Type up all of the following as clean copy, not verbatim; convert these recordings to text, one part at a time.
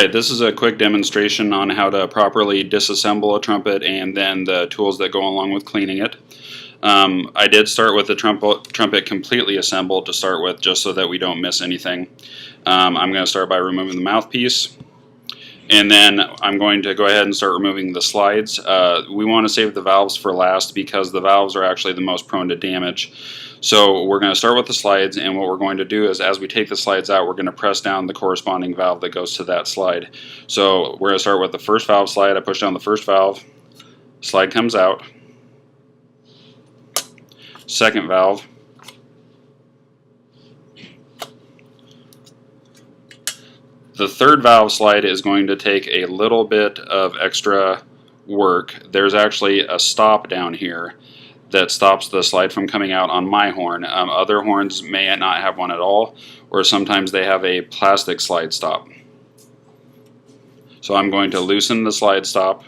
Alright, this is a quick demonstration on how to properly disassemble a trumpet and then the tools that go along with cleaning it. I did start with the trumpet completely assembled to start with, just so that we don't miss anything. I'm going to start by removing the mouthpiece, and then I'm going to go ahead and start removing the slides. We want to save the valves for last because the valves are actually the most prone to damage. So we're going to start with the slides, and what we're going to do is, as we take the slides out, we're going to press down the corresponding valve that goes to that slide. So we're going to start with the first valve slide. I push down the first valve, slide comes out. Second valve. The third valve slide is going to take a little bit of extra work. There's actually a stop down here that stops the slide from coming out on my horn. Other horns may not have one at all, or sometimes they have a plastic slide stop. So I'm going to loosen the slide stop,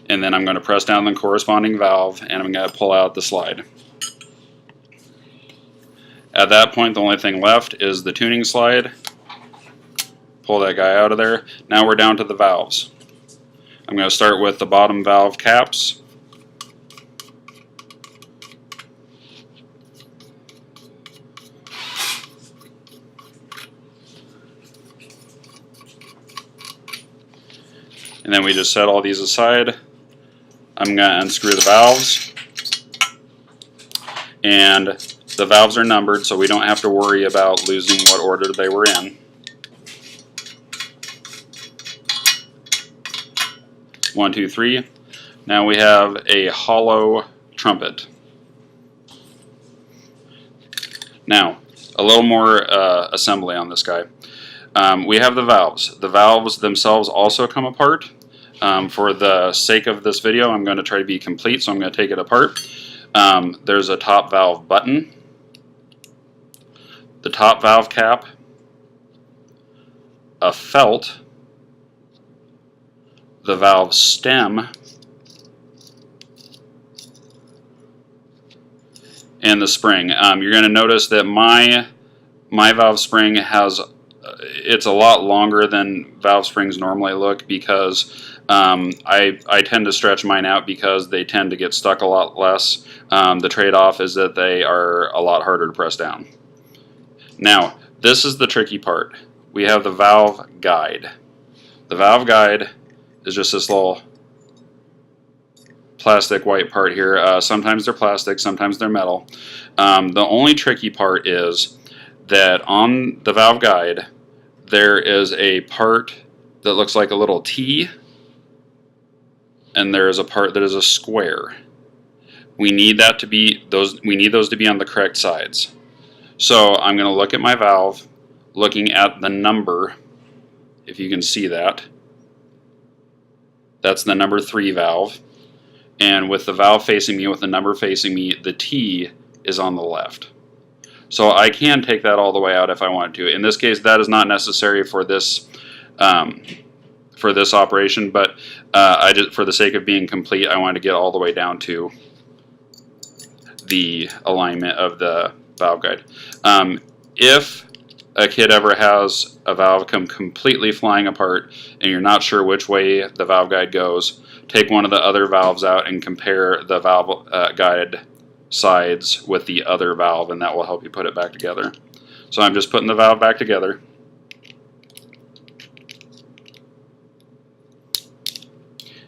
and then I'm going to press down the corresponding valve, and I'm going to pull out the slide. At that point, the only thing left is the tuning slide. Pull that guy out of there. Now we're down to the valves. I'm going to start with the bottom valve caps. And then we just set all these aside. I'm going to unscrew the valves. And the valves are numbered, so we don't have to worry about losing what order they were in. 1, 2, 3. Now we have a hollow trumpet. Now, a little more assembly on this guy. We have the valves. The valves themselves also come apart. For the sake of this video, I'm going to try to be complete, so I'm going to take it apart. There's a top valve button, the top valve cap, a felt, the valve stem, and the spring. You're going to notice that my valve spring has, it's a lot longer than valve springs normally look, because I tend to stretch mine out because they tend to get stuck a lot less. The trade-off is that they are a lot harder to press down. Now, this is the tricky part. We have the valve guide. The valve guide is just this little plastic white part here. Sometimes they're plastic, sometimes they're metal. The only tricky part is that on the valve guide there is a part that looks like a little T, and there is a part that is a square. We need that to be those. We need those to be on the correct sides. So I'm going to look at my valve, looking at the number. If you can see that, that's the number 3 valve. And with the valve facing me, with the number facing me, the T is on the left. So I can take that all the way out if I wanted to. In this case, that is not necessary for this operation, but I just, for the sake of being complete, I wanted to get all the way down to the alignment of the valve guide. If a kid ever has a valve come completely flying apart and you're not sure which way the valve guide goes, take one of the other valves out and compare the valve guide sides with the other valve, and that will help you put it back together. So I'm just putting the valve back together.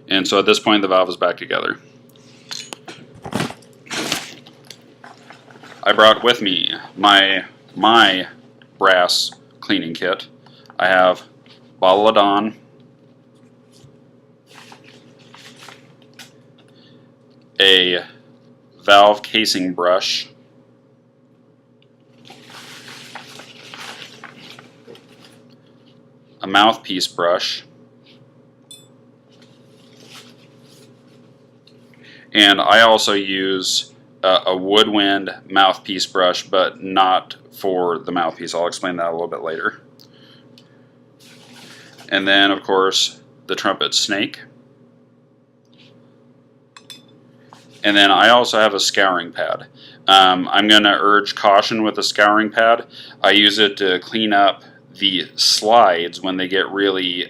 And so at this point the valve is back together. I brought with me my brass cleaning kit. I have bottle of Dawn, a valve casing brush, a mouthpiece brush, and I also use a woodwind mouthpiece brush, but not for the mouthpiece. I'll explain that a little bit later. And then, of course, the trumpet snake. And then I also have a scouring pad. I'm going to urge caution with the scouring pad. I use it to clean up the slides when they get really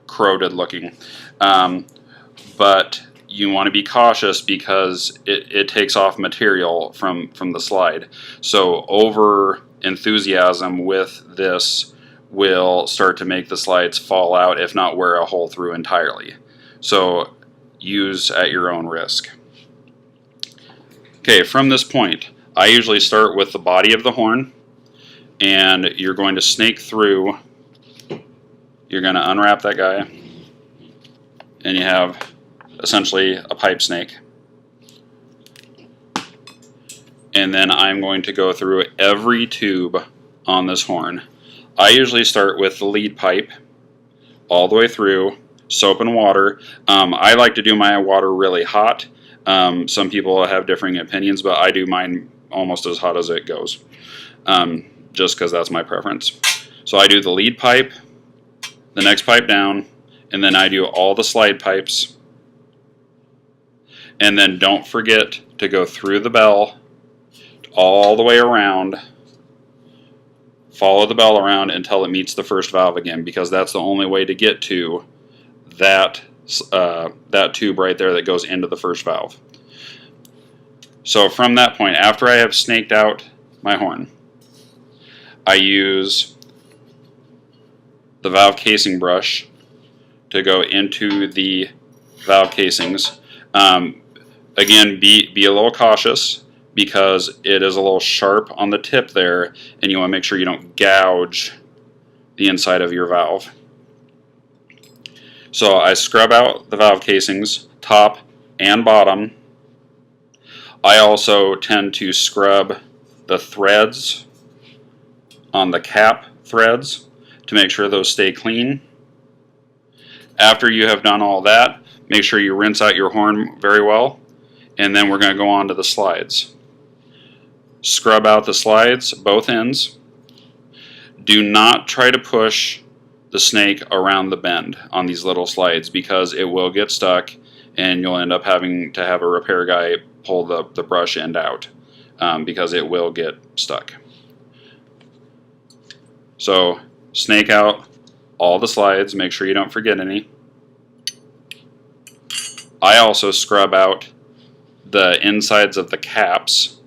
corroded looking. But you want to be cautious because it takes off material from the slide. So over enthusiasm with this will start to make the slides fall out, if not wear a hole through entirely. So use at your own risk. Okay, from this point, I usually start with the body of the horn, and you're going to snake through. You're going to unwrap that guy, and you have essentially a pipe snake. And then I'm going to go through every tube on this horn. I usually start with the lead pipe all the way through, soap and water. I like to do my water really hot. Some people have differing opinions, but I do mine almost as hot as it goes, just because that's my preference. So I do the lead pipe, the next pipe down, and then I do all the slide pipes. And then don't forget to go through the bell all the way around. Follow the bell around until it meets the first valve again, because that's the only way to get to that tube right there that goes into the first valve. So from that point, after I have snaked out my horn, I use the valve casing brush to go into the valve casings. Again, be a little cautious because it is a little sharp on the tip there, and you want to make sure you don't gouge the inside of your valve. So I scrub out the valve casings, top and bottom. I also tend to scrub the threads on the cap threads to make sure those stay clean. After you have done all that, make sure you rinse out your horn very well, and then we're going to go on to the slides. Scrub out the slides, both ends. Do not try to push the snake around the bend on these little slides, because it will get stuck and you'll end up having to have a repair guy pull the brush end out, because it will get stuck. So snake out all the slides, make sure you don't forget any. I also scrub out the insides of the caps,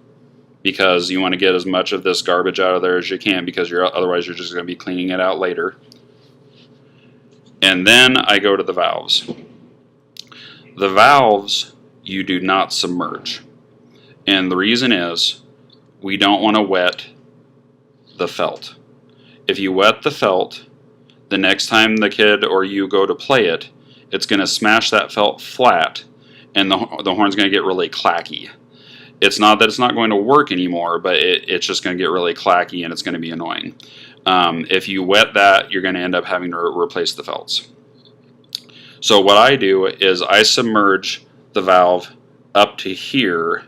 because you want to get as much of this garbage out of there as you can, because otherwise you're just going to be cleaning it out later. And then I go to the valves. The valves you do not submerge. And the reason is we don't want to wet the felt. If you wet the felt, the next time the kid or you go to play it, it's going to smash that felt flat, and the horn's going to get really clacky. It's not that it's not going to work anymore, but it's just going to get really clacky and it's going to be annoying. If you wet that, you're going to end up having to replace the felts. So what I do is I submerge the valve up to here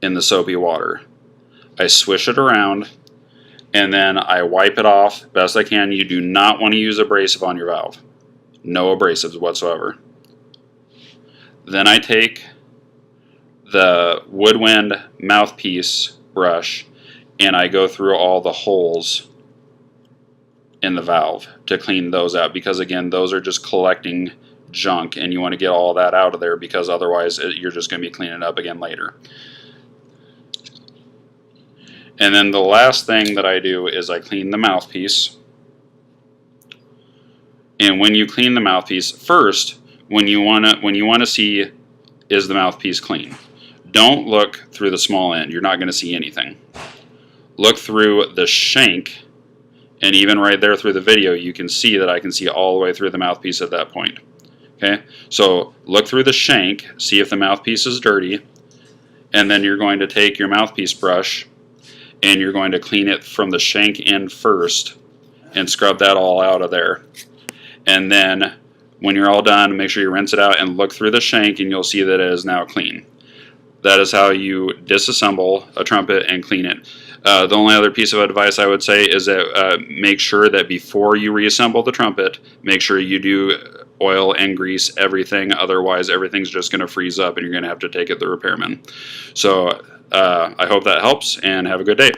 in the soapy water. I swish it around, and then I wipe it off best I can. You do not want to use abrasive on your valve. No abrasives whatsoever. Then I take the woodwind mouthpiece brush and I go through all the holes in the valve to clean those out, because again, those are just collecting junk and you want to get all that out of there, because otherwise you're just going to be cleaning it up again later. And then the last thing that I do is I clean the mouthpiece. And when you clean the mouthpiece, first, when you want to see, is the mouthpiece clean? Don't look through the small end. You're not going to see anything. Look through the shank, and even right there through the video, you can see that I can see all the way through the mouthpiece at that point. Okay, so look through the shank, see if the mouthpiece is dirty, and then you're going to take your mouthpiece brush and you're going to clean it from the shank end first and scrub that all out of there. And then when you're all done, make sure you rinse it out and look through the shank, and you'll see that it is now clean. That is how you disassemble a trumpet and clean it. The only other piece of advice I would say is that make sure that before you reassemble the trumpet, make sure you do oil and grease everything. Otherwise, everything's just going to freeze up and you're going to have to take it to the repairman. So I hope that helps, and have a good day.